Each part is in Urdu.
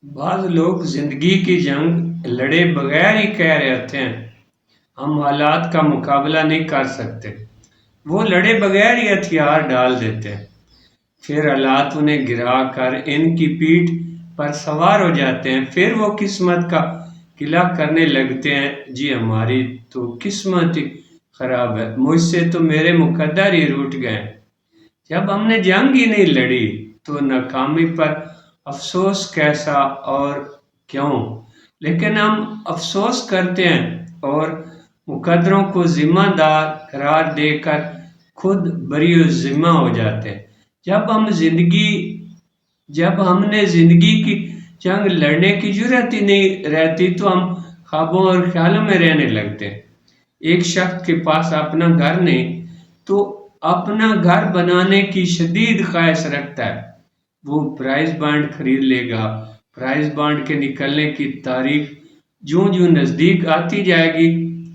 بعض لوگ زندگی کی جنگ لڑے بغیر ہی کہہ رہے ہوتے ہیں ہم حالات کا مقابلہ نہیں کر سکتے۔ وہ لڑے بغیر ہی ہتھیار ڈال دیتے ہیں، پھر حالات انہیں گرا کر ان کی پیٹھ پر سوار ہو جاتے ہیں، پھر وہ قسمت کا قلعہ کرنے لگتے ہیں، جی ہماری تو قسمت ہی خراب ہے، مجھ سے تو میرے مقدر ہی روٹ گئے۔ جب ہم نے جنگ ہی نہیں لڑی تو ناکامی پر افسوس کیسا اور کیوں؟ لیکن ہم افسوس کرتے ہیں اور مقدروں کو ذمہ دار قرار دے کر خود بری و ذمہ ہو جاتے ہیں۔ جب ہم نے زندگی کی جنگ لڑنے کی جرات ہی نہیں رہتی تو ہم خوابوں اور خیالوں میں رہنے لگتے ہیں۔ ایک شخص کے پاس اپنا گھر نہیں تو اپنا گھر بنانے کی شدید خواہش رکھتا ہے۔ وہ پرائز بانڈ خرید لے گا۔ پرائز بانڈ کے نکلنے کی تاریخ جوں جوں نزدیک آتی جائے گی،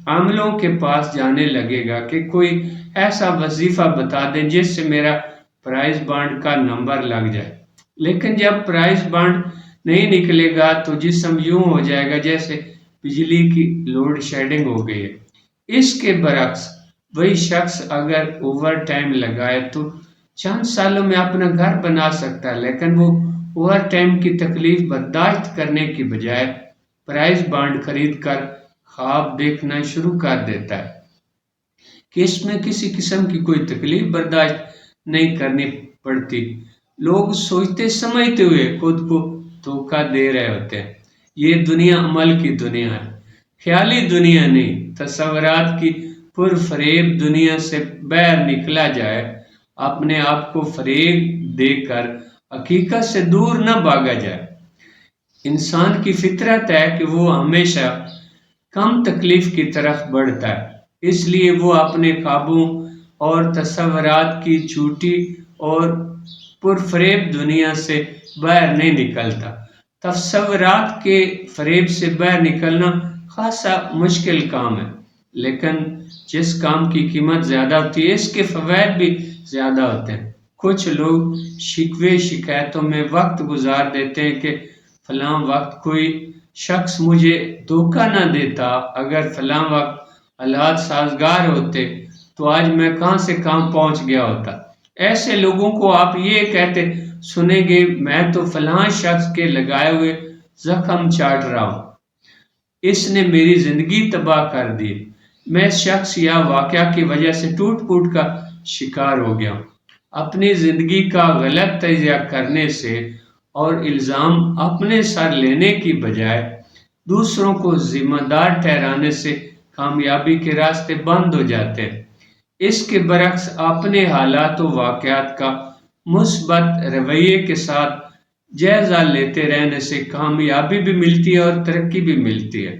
عاملوں کے پاس جانے لگے گا کہ کوئی ایسا وظیفہ بتا دیں جس سے میرا پرائز بانڈ کا نمبر لگ جائے۔ لیکن جب پرائز بانڈ نہیں نکلے گا تو جسم یوں ہو جائے گا جیسے بجلی کی لوڈ شیڈنگ ہو گئی ہے۔ اس کے برعکس وہی شخص اگر اوور ٹائم لگائے تو چند سالوں میں اپنا گھر بنا سکتا ہے، لیکن وہ اوور ٹائم کی تکلیف برداشت کرنے کی بجائے پرائز بانڈ خرید کر خواب دیکھنا شروع کر دیتا ہے کہ اس میں کسی قسم کی کوئی تکلیف برداشت نہیں کرنی پڑتی۔ لوگ سوچتے سمجھتے ہوئے خود کو دھوکہ دے رہے ہوتے ہیں۔ یہ دنیا عمل کی دنیا ہے، خیالی دنیا نہیں۔ تصورات کی پر فریب دنیا سے باہر نکلا جائے، اپنے آپ کو فریب دے کر حقیقت سے دور نہ بھاگا جائے۔ انسان کی فطرت ہے کہ وہ ہمیشہ کم تکلیف کی طرف بڑھتا ہے، اس لیے وہ اپنے خوابوں اور تصورات کی جھوٹی اور پرفریب دنیا سے باہر نہیں نکلتا۔ تصورات کے فریب سے باہر نکلنا خاصا مشکل کام ہے، لیکن جس کام کی قیمت زیادہ ہوتی ہے اس کے فوائد بھی زیادہ ہوتے ہیں۔ کچھ لوگ شکوے شکایتوں میں وقت گزار دیتے ہیں کہ فلاں وقت کوئی شخص مجھے دھوکہ نہ دیتا، اگر فلاں وقت حالات سازگار ہوتے تو آج میں کہاں سے کہاں پہنچ گیا ہوتا۔ ایسے لوگوں کو آپ یہ کہتے سنیں گے میں تو فلاں شخص کے لگائے ہوئے زخم چاٹ رہا ہوں، اس نے میری زندگی تباہ کر دی، میں اس شخص یا واقعہ کی وجہ سے ٹوٹ پھوٹ کا شکار ہو گیا ہوں۔ اپنی زندگی کا غلط تجزیہ کرنے سے اور الزام اپنے سر لینے کی بجائے دوسروں کو ذمہ دار ٹھہرانے سے کامیابی کے راستے بند ہو جاتے ہیں۔ اس کے برعکس اپنے حالات و واقعات کا مثبت رویے کے ساتھ جائزہ لیتے رہنے سے کامیابی بھی ملتی ہے اور ترقی بھی ملتی ہے۔